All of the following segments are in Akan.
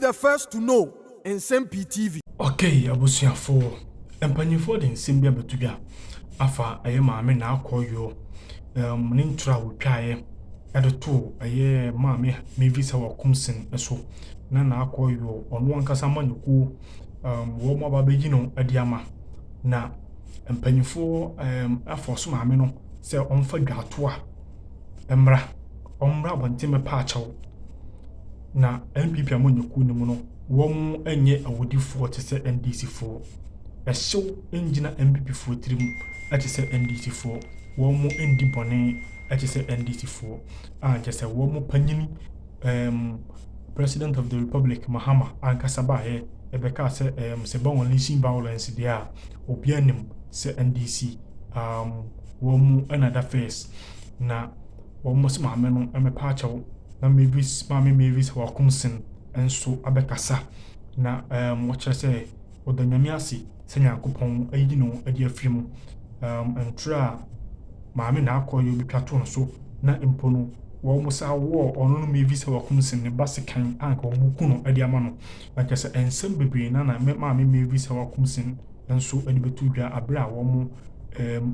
the first to know Nsem-Pii TV. Okay, abusuafo empanyifo de Nsem-Pii abetuga afa aye maame Naa Koryoo ne ntura wotwae edeto aye maame me visa wakumsen eso na Naa Koryoo ono ankasa manyeku wo mo babeji no adiama na empanyifo afoso maame no se onfa dwato a omra bontime pa achaw na NPP amanyeku ne mu no wom enye awodifo tese NDC4 ehyew engina MPP fo tirim atese NDC4 wom endi bone atese NDC4 jese wom panyini President of the Republic Mahama ankasaba ebeka se ba won leasing violence dia obianim se NDC wom another face na wom se maame no emepa achaw na Mavis wakumsen enso abekasa na watcher say odanyame ase se Nyankopon ayi no adi afrim entra maame Naa Koryoo bitwato so na impono wo musa wo ono no Mavis wakumsen ne basikan anka wo muku no adi ama no like say ensem bebre na maame Mavis wakumsen enso adi betudwa abra wo mu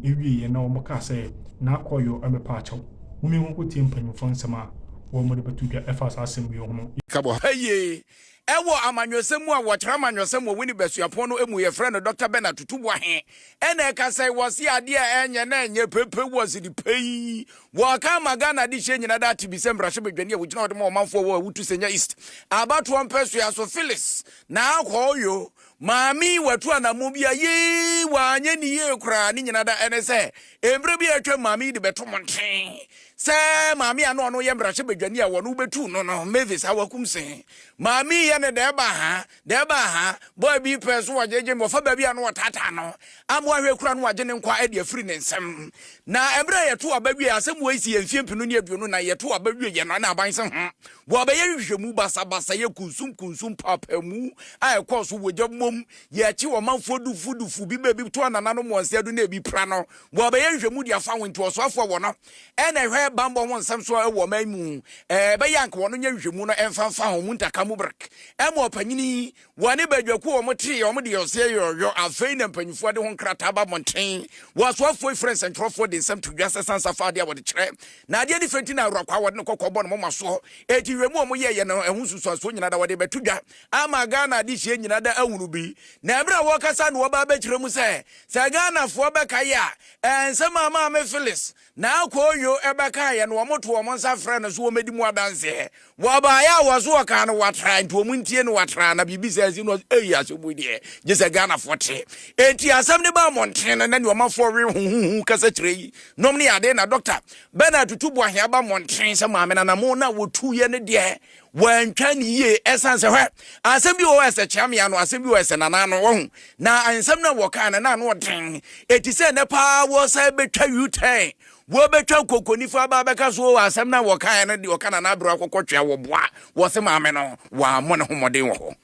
ewie na wo ka say Naa Koryoo abepa achaw mumi won tie mpanyufo nsema wo mo de betudwa efas assembly ho kabo hey ewo amanyosemu a wotra amanyosemu wini besuapon no emu ye friend Dr. Bernard Tutubwa he ene ka sai wosi ade a enye na enye pepe wosi di pei wo ka magana di hye nyina da tibise mbrahye bedwane a wogina wode ma omanfo wo awutu senya east abato ompesu aso Phyllis Naa Koryoo Mami watu anamu bia ye wanye ni ye kura ni nyina da ene se embre bia atwa mami de beto monten se mami ano ye mbrahye bedwane a wono betu no Mavis awakumse mami ye ne de ba ha boy bi peso wajeje mo fa ba bia no tata no amo ahwe kura no waje ne nkwa ade afiri ne nsem na embre ye to ababia asem wo isi ye mfie mpinu ne aduonu na ye to ababia ye no na aban se wo ba ye hwehwemu basa ye kunsum papa mu a ekoso wojam ye chi wo manfo dufu bi bebi to anana mo nse adu na ebi pra no wo ba ye hwehwemu dia fa wonto so afo wo no e na hwe bambo won nsem so e wo mamu be yank wo no nya hwehwemu no emfa ho mu ntaka mu brek e mo panyini wone badwaku wo mo tie wo mo de yose yo afei na panyifo de ho nkrata ba monten wo so afo friends and trofo de nsem to dwasa sansa fa de wo de kire na de different na rokwa wo ne kokko no mo so eti hwemu mo ye no ehun susu so nyina da wo de betudwa ama Ghana di hye nyina da ahunu bi na ebra wo kasa no ba ba kire mu se Ghana fo be kai a ensem ama me Phyllis Naa Koryoo ebeka ye no wo moto wo nsa frɛ no so wo medi mu adanse wo ba ya wo so ka no watra nto mu ntie no watra na bibi se asi no asobu de je se Ghana fo te enti asem ne ba monten na ne wo mafo we hu kasa kire yi nom ne ade na Dr. Bernard Tutubwa he ba monten se maame na mo na wo tu ye ne de wantwa ni ye esanse hwe asem bi wo ese chame ya no asem bi wo ese nana no wo na ansem na wo ka na no den eti se ne pa wo sai betwa U10 wo betwa kokoni fa ba beka so asem na wo ka na di wo kana na abro akokotwa wo boa wo se maame no wa mo ne homoden wo ho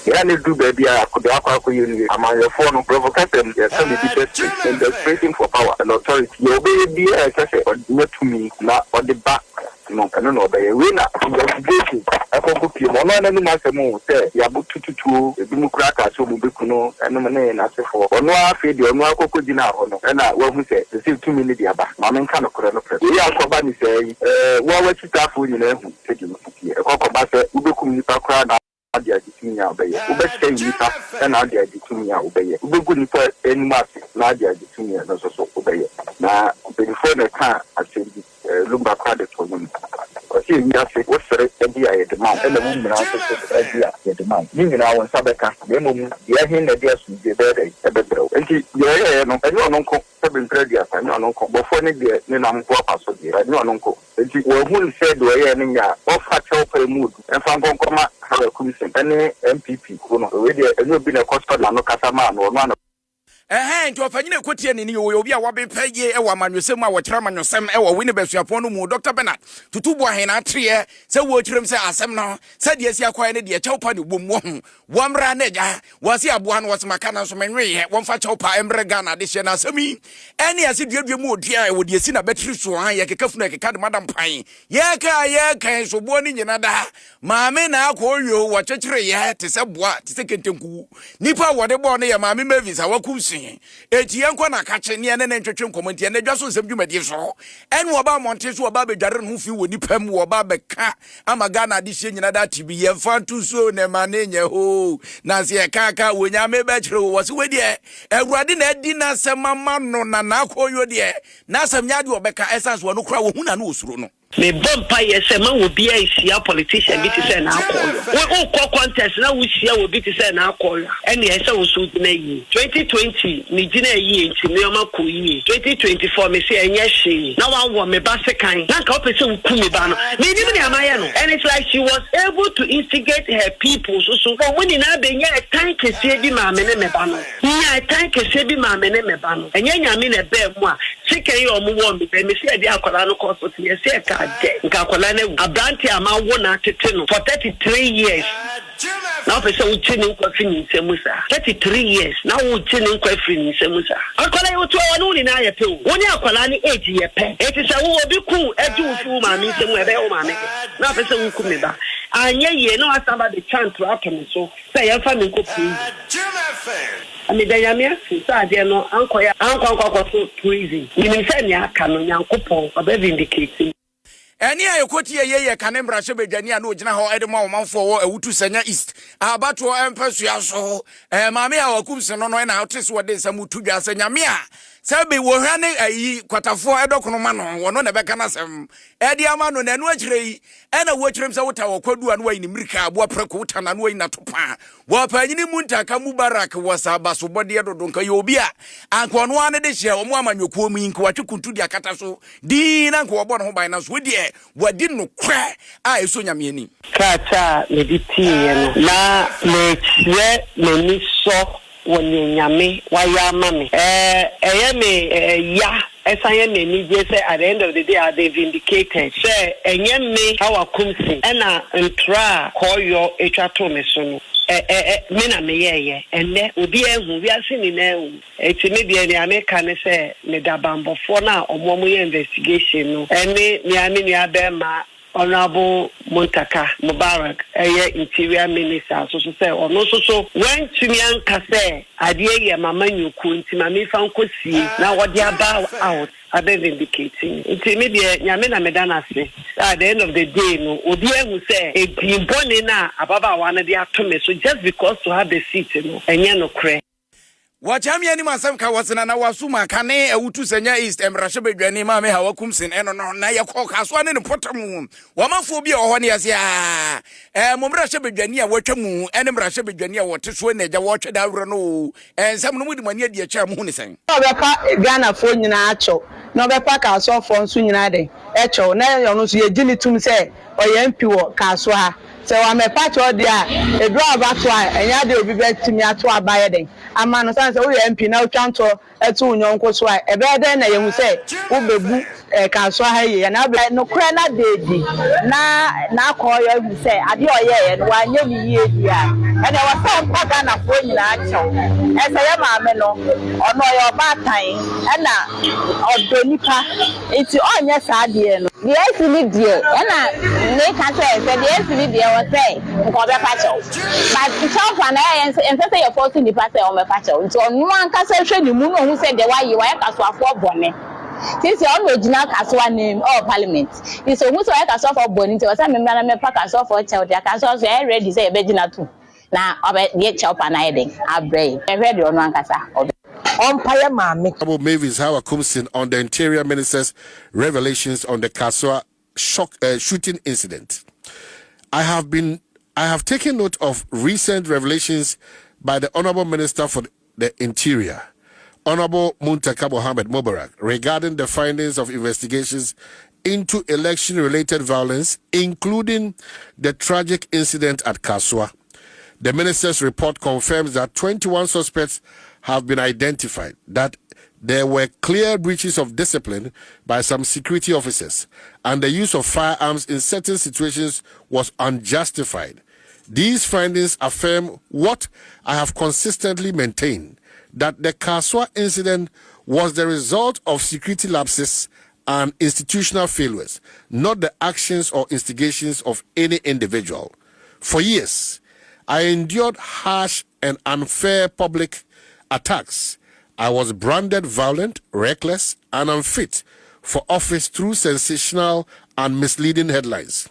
ya ne du baby akwa uni among your phone provocating some people in the fighting for power and authority you be say or to me na or the back no kana no be we na investigation akoko pie mo no na ni masemu say ya butututu ebi mu kura ka so mu beku no eno me na sefo ono afi de ono akoko dina ho no na wa hu say the 2 minutes dia ba ma men kan kura no pre we akoba ni say wa wa sitafo ni na hu say di mu pie akoko ba say ubeku ni pa kura na ade aditunya obeye ubese nipa na ade aditunya obeye ubegu nipa enuma na ade aditunya na so obeye na before the car actually lumba kwade to no osi mi afi wo sere edi aye de man ele mu mina so edi aye de man ni mina won sabeka be mo mu ye hin na dia su de bere ebebere enti ye no eni ono nko seven credit asa ni ono nko before ni de ni na mpo apaso de ni ono nko enti wo hu se do ye ni nya o fa che o pre mood enfa nkonkoma ha commission ene MPP ko no we de eni obi na cost na no kasa ma no no nti opanyine kotie ni obi a wabepeye e wa manwosem a wo kira manwosem e wo wini besuapon no mu Dr. Bernard tutubu ahena atreye se wo kirem se asem no se de esi akwaye ne de chawpa ne bom wo ho wamra na ja wasi aboa no wasmaka na so menwe wonfa chawpa embre Ghana de hye na asemi ene ase duadua mu odia e wo de esi na betri so han ye kekafu na keka de madam pan ye kan so bo ni nyina da maame Naa Koryoo wo kyekere ye te se boa te se kentenku nipa wo de bo no ye maame Mavis awakumsi eti enko na kache ne ne ntwetwe nkomonti ne dwa so nsem dwumadi so ene oba monte so oba bedware no fi woni pam oba beka ama Ghana de hye nyina da tibi ye fantu so ne manenye ho na se kaka wonya me be kire wo se wedi awurade na adi na semama no na Naa Koryoo de na asem nya de obeka essence wo no kura wo hu na no osuro no me bompa yesema wo bia isia politician bi te say Naa Koryoo wo ko contest na wo sia wo bi te say Naa Koryoo ene yesa wo so na yi 2020 ni gina yi enti me oma ko yi 2024 me say enye hye na wa wo me ba sekan na ka opese wo ku me ba no me ni me amaye no and it's like she was able to instigate her people so when na be nya time kese bi ma me ne me ba no nya time kese bi ma me ne me ba no enye nyame na be mu a sekan yi omo wo me be me say di akwara no ko so te say ka nkakwala na abranti ama wo na tete no for 33 years na pese wo chini nkwa fini nsemusa 33 years na wo chini nkwa fini nsemusa akwala yo to wonu ni na ye pe wo ni akwala ni age ye pe eti se wo obi ku eji wo fu ma mi nsemu ebe wo ma me na pese wo ku me ba anye ye no asaba de chant to atom so say ye fa me ko pu ami da yamia sa de no ankoya ankwa so prison ni me say ni aka no nyankopon oba vindicate eni ayekoti ye kanembra shebedwani ana ogina ho edema omanfo wo awutu sanya east abato empesua so maame a wakumse no no na otese wode samutu dwa sanyame a sabe wo hwane ayi kwatafo edokono ma no wono na beka na sem edi ama no na anu akire yi ena wo kirem se wota wakwadu anu ayi ni mirika abo preko wuta na anu ayi na topa wo panyini muntaka mubarak wasaba so bode dodo nka yobi a ankono ane de hye omo amanyokuo mu nka watwekuntu di akata so di na nka wo no ho ban na so die wadi no kra a eso nyame ni kata mediti no na mechie meni so woni nyame waya mame ya esaye meni je say at the end of the day are they vindicated say enye me our kumsi ena ntra Koryoo etwato me so no me na me ye enne obi ehu wi ase ni na ehu eti me bia ni America ne say me da bambofo na omo ye investigation no ene mi ami ni abema Honorable Muntaka Mubarak, Interior Minister, so say, or no, so when Timian Kase, Adia, Mamma, you couldn't, Mammy found Kosi, now what they are about out, are they vindicating? It's immediate, Yamena Medana say, at the end of the day, no, Odia will say, a born in above one of the atoms, so just because to have the seat, and you know, cray. Wachami ani masam ka wasena na wasuma kane awutu senya east emrashebedwani ma me hawakumsin eno no na ye ko Kasoa ne potamu wamafo bi ohone yase momrashebedwani a watwamu ene mrashebedwani a woteso na ja wotwe da wuro no ensam no mudi mani ade acha mu ne sen obepa Ghana fo nyina acho na obepa Kasoa fo nso nyina de echo na yo no so ye gini tum se oyempi wo Kasoa se wa me pacho dia edu abato a enya de obi betimi ato abaye den ama no san se wo MP na otwanto etu unyonko so a ebe de na yehu se wo bebu Kasoa ha ye na no kra na dedi na Koryoo hu se ade oye no anya ni ye dia ene wa sa mpaga na fo nyina acho ese ye ma me no ono ye obatan ena odonipa iti onye sa de no the SCD deal ena ne ka se the SCD deal was say nko be pacho but chop na en say your force ni pa say o me pacho nti onu anka se hwe ni mu no hu say de wayi wa Kasoa fo bone since your original Kasoa name or Parliament is so who so Kasoa for bone nti o say me na me pa Kasoa for chel dia Kasoa so e ready say e be gina tu na obe ye chop na eden abrey e ready onu ankasa Honorable Mavis Hawakumsin on the Interior Minister's revelations on the Kasoa shooting incident. I have taken note of recent revelations by the Honorable Minister for the Interior, Honorable Muntaka Mubarak, regarding the findings of investigations into election-related violence, including the tragic incident at Kasoa. The minister's report confirms that 21 suspects have been identified that there were clear breaches of discipline by some security officers, and the use of firearms in certain situations was unjustified. These findings affirm what I have consistently maintained, that the Kasoa incident was the result of security lapses and institutional failures, not the actions or instigations of any individual. For years, I endured harsh and unfair public attacks. I was branded violent, reckless, and unfit for office through sensational and misleading headlines.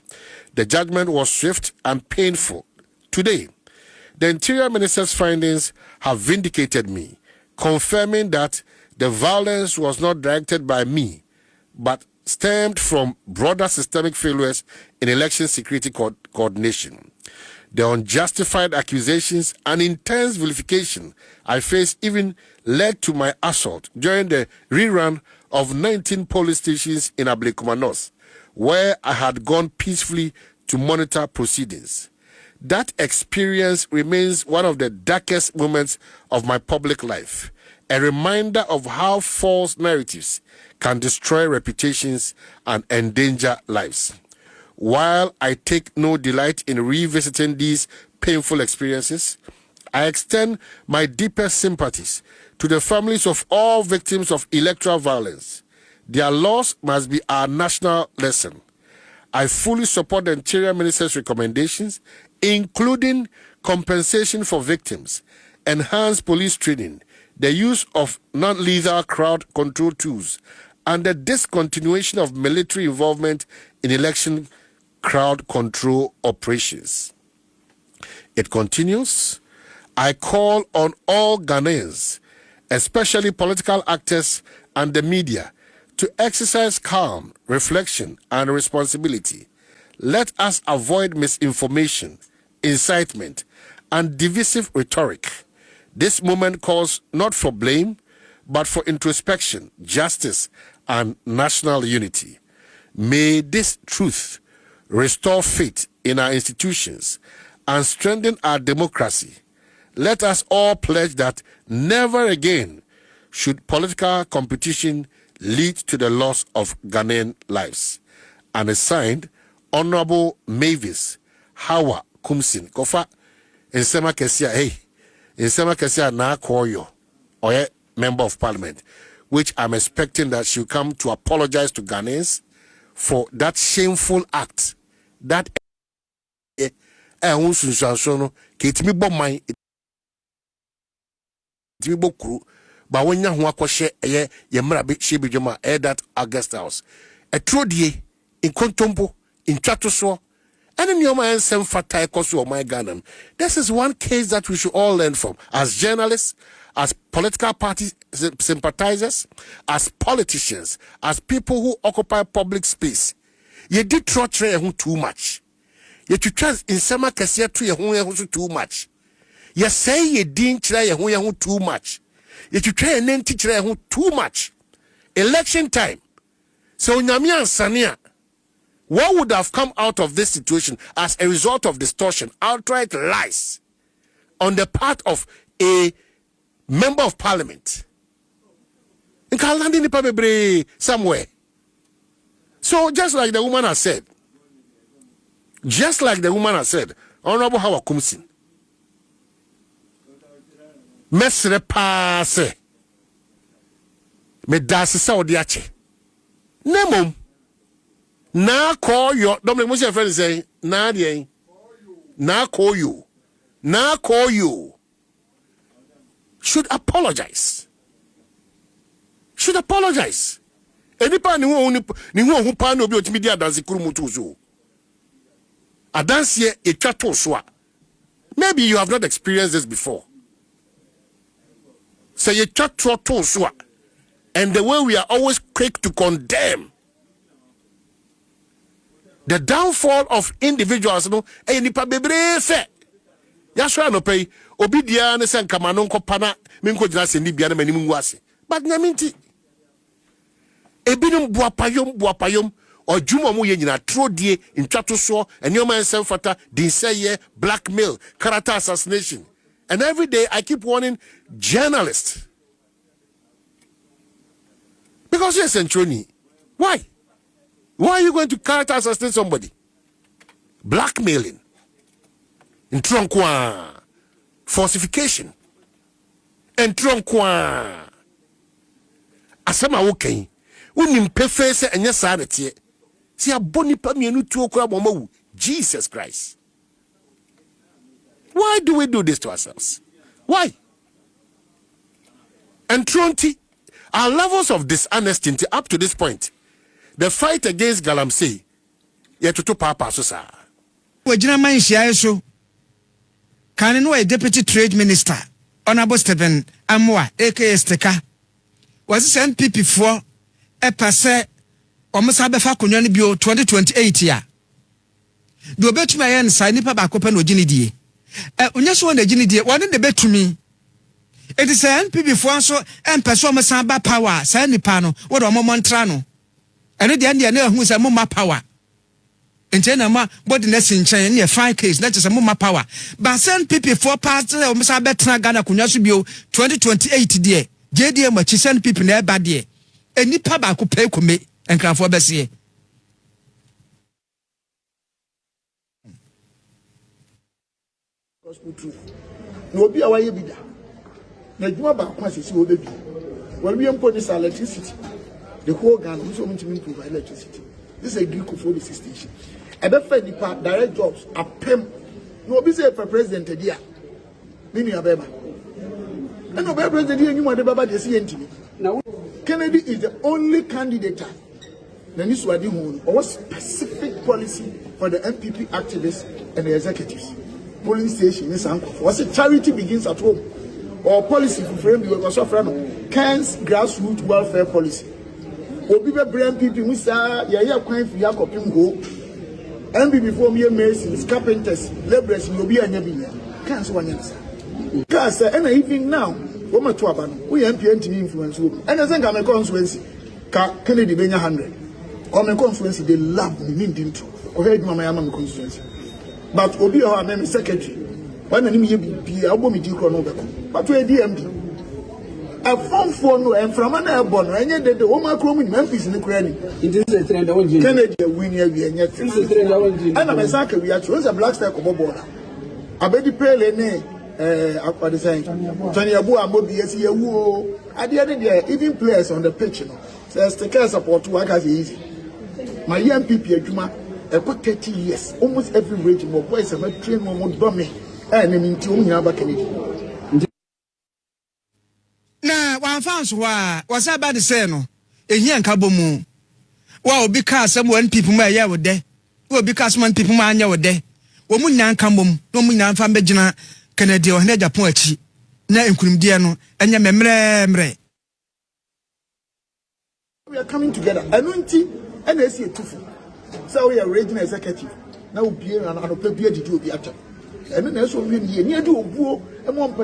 The judgment was swift and painful. Today, the Interior Minister's findings have vindicated me, confirming that the violence was not directed by me, but stemmed from broader systemic failures in election security coordination. The unjustified accusations and intense vilification I faced even led to my assault during the rerun of 19 police stations in Ablekuma North, where I had gone peacefully to monitor proceedings. That experience remains one of the darkest moments of my public life, a reminder of how false narratives can destroy reputations and endanger lives. While I take no delight in revisiting these painful experiences, I extend my deepest sympathies to the families of all victims of electoral violence. Their loss must be our national lesson. I fully support the Interior Minister's recommendations, including compensation for victims, enhanced police training, the use of non-lethal crowd control tools, and the discontinuation of military involvement in election crowd control operations. It continues, I call on all Ghanaians, especially political actors and the media, to exercise calm, reflection, and responsibility. Let us avoid misinformation, incitement, and divisive rhetoric. This moment calls not for blame, but for introspection, justice, and national unity. May this truth restore faith in our institutions and strengthen our democracy. Let us all pledge that never again should political competition lead to the loss of Ghanaian lives. And is signed, Honorable Mavis Hawa Kumsin. Kofa, Nsem-Pii, Naa Koryoo, or Member of Parliament, which I'm expecting that she'll come to apologize to Ghanaians for that shameful act. That but when you want to share that August House, a true day in Kontompo, in Chatoso, and in your man Nsem-Pii Kasoa my Ghana. This is one case that we should all learn from as journalists, as political party sympathizers, as politicians, as people who occupy public space. You did torture too much. You trust in Nsem-Pii too much. You say you didn't try too much. You try and then teach too much. Election time. So Nyamia and Sania, what would have come out of this situation as a result of distortion, outright lies on the part of a member of parliament? In Kalandi somewhere. So just like the woman has said, Honorable Hawa Kumsin, Mesre passe. Me das Saudiache. Nemum. Naa Koryoo. Don't make my friend say, Naa Koryoo. Naa Koryoo. Should apologize. Should apologize. Edipa ni who pan obi otimi dia dance kurumutu so. Adanse e twato so. Maybe you have not experienced this before. Say you twato so. And the way we are always quick to condemn the downfall of individuals, no, e nipa bebre fe. Yaswa no pay obi dia ne se nkama no nkopana me nkojina se ni bia na manim nwase. But nyaminti ebinom buapayom odwuma mu ye nyina trodie ntwato so enyo man Nsem-Pii dinseye blackmail character assassination And every day I keep warning journalists. Because you're Centroni. Why? Why are you going to character assassinate somebody? Blackmailing. Ntronkwa. Falsification. Ntronkwa. Asama woken. Unim pefe se enye saa netie. Si aboni pa mienu tuo kwa bomawu. Jesus Christ. Why do we do this to ourselves? Why? And Tronti, our levels of dishonesty up to this point, the fight against Galamsey, yet to papa so sa. Wajina man shia so. Kanin wa deputy trade minister, Honorable Stephen Amwa, aka Steka. Was this NPP for a passe almost have a facunyani bio 2028 ya. Do bet my end sign nipa bakopen o jinidie. Unyaso one jinidie, one in the bet to me. It is an NPP for so and persona samba power, Sandy Pano, what a momontrano. And the Indian who's a mumma power. And Jenama, body nesting chain near 5 case, that is a mumma power. But send people 4 parts of Massa Betra Gana Kunyasubio 2028 dear. JDM, what she send people near bad year. And nipa baku pay kume and can for Bessie. No be our bida. Najuma ba kwasi si obebi. When we import this electricity, the whole Ghana is going to improve electricity. This is a Greek for the station. And the Fed direct jobs are PEM. No be say for president dia. Mini abeba. And no president dia nyuma de baba de CNT. Now Kennedy is the only candidate. Then this was or specific policy for the MPP activists and the executives. Polling station is uncle. Was it charity begins at home? Or policy for frame you was offering Ken's grassroots welfare policy. Obi be brand people we say ya kwan fi akopim go. MPP for me masons, carpenters, laborers you be anya bi. Can so anya sa. Can say and even now wo ma to aba no we MP ntimi influence wo. And say ga me constituency ka Kennedy benya 100. Or me constituency they love me ndim to. O head mama ya ma constituency. But obi o am secretary. When any me be abo me di kro no be ko. But we DMD. A phone for no and from an airborne, and yet the woman chrome in Memphis in the cranny. It is a trend. Kennedy win here, and yet and I'm exactly we are choose a black stack of border. I bet the pale what is saying. Tony Abu Amobi, yes, you woo. At the end of the day, even players on the pitch, says the care support to work as easy. My young people, a good 30 years, almost every region, more boys and train more bombing, and in Tiumia Kennedy. Na wafans was about the same. A young cabomu. Well, because someone people may ya with there. Well, because one people may ya with there. Woman yan cambum, no munan from Begina, Kennedy or Nedja Poetry. Na includiano, and ya memre. We are coming together. Anointing and I see a two. So we are regional executive. Now be an appropriate to be at. And then also we near do buo and one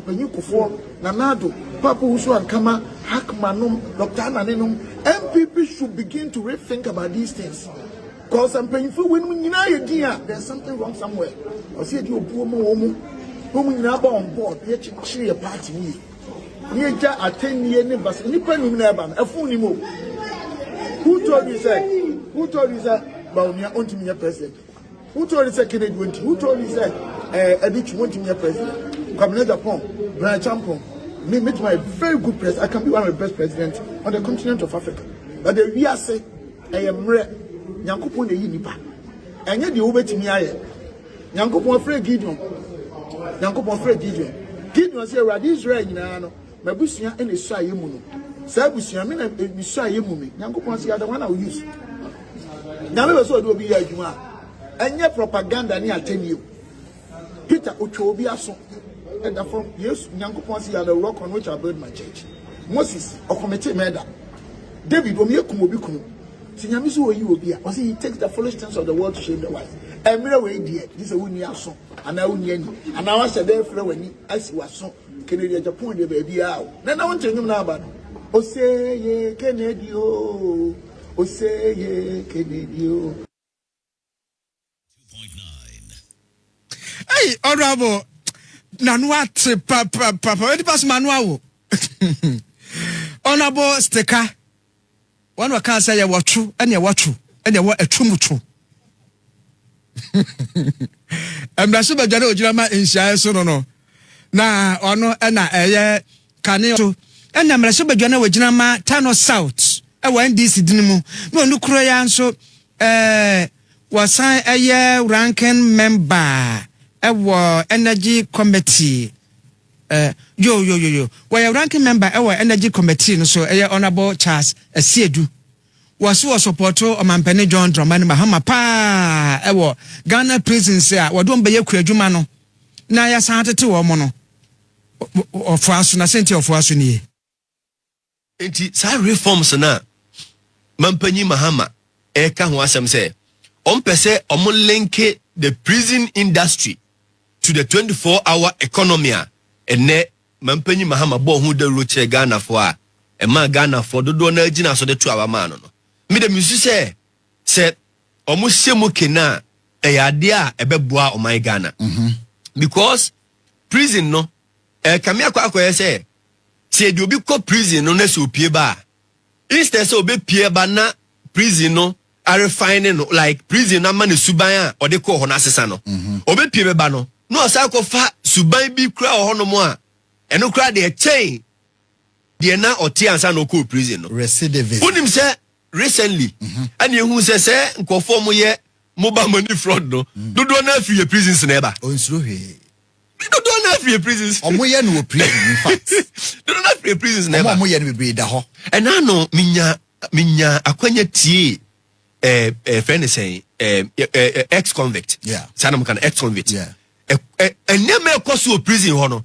penny for Nanado, Papa Uso and Kama, Hakmanum, Dr. Nanenum. MPP should begin to rethink about these things. Because I'm paying for when we know there's something wrong somewhere. I said you poor woman, whom we now on board, yet you a party. Near a 10-year neighbors, and you can never a phone. Who told you that? About your own to me, president? Who told you that Kennedy went? Who told you that? A bitch wanting me a president. Come let Japan, Brian Champon. Me make my very good president. I can be one of the best presidents on the continent of Africa. But the we are say, I am rare. Yankupon the Yinipa. And yet the over to me, I am. Yankupon Fred Gideon. Yankupon Fred Gideon. Gideon say, Radis Ray, my busia and a shy mumu. Sabusia, I mean, a shy mummy. Yankupon say, the one I will use. Now, never saw it will be a Juma. And yet propaganda near 10 years. Peter Uchobiaso, and from yes, Yankupon see the rock on which I built my church. Moses, or committed murder. David, when you come, will be cool. Sinyamisu, you will be. Was he takes the foolishness of the world to shame the wise. And mirror way, dear, this is a winning song. And I wouldn't any. And I was a day for when I see what song. Canadian Japan, the baby out. Then I want to know now about. O say, ye, Kennedy, o say, ye, Kennedy. Hey, honorable nanua te papa edi pas manua wo honorable sticker one wa kan say ya watchu ene watchu ene wa atwumutu amraso badwane ojirama enhia so no na ono na eye kane so ene amraso badwane ojirama Tano South e wa NDC dinimu no nukuro ya nso wasan eye ranking member ewo energy committee yo we ranking member ewo energy committee no so eye honorable Charles Asiedu was support Omanhene John Dramani Mahama pa ewo Ghana prisons a wodom be yakua adwuma no na ya san tete wo mo no of aso na senti of aso ni enti sa reforms na Mampanyi Mahama ka ho asem say ompese link the prison industry to the 24-hour economy ene Mampanyi Mahama bo hu de roche Ghana for a ma Ghana for dodo na agina so de 2 hour man no me de misu say omuhyemu kena eyade a ebeboa oman Ghana because prison no kame akwa say de obi ko prison no na so pie ba instead so obi pie ba na prison no are refining no like prison na man suban a ode ko ho na asesa no obi pie ba no no asa ko fa suban bi kura ho no mo a eno kura de chain de na oti ansa no ko prison no recidivist unim say recently and you say nkofo mo ye mobile money fraud no dodo na free prisons na eba onsuro he dodo na free prisons omo ye no prison in fact dodo na free prisons na eba omo ye no be da ho and I know minya akwanya tie friend say ex convict yeah sanam kan ex convict yeah and never cause prison ho no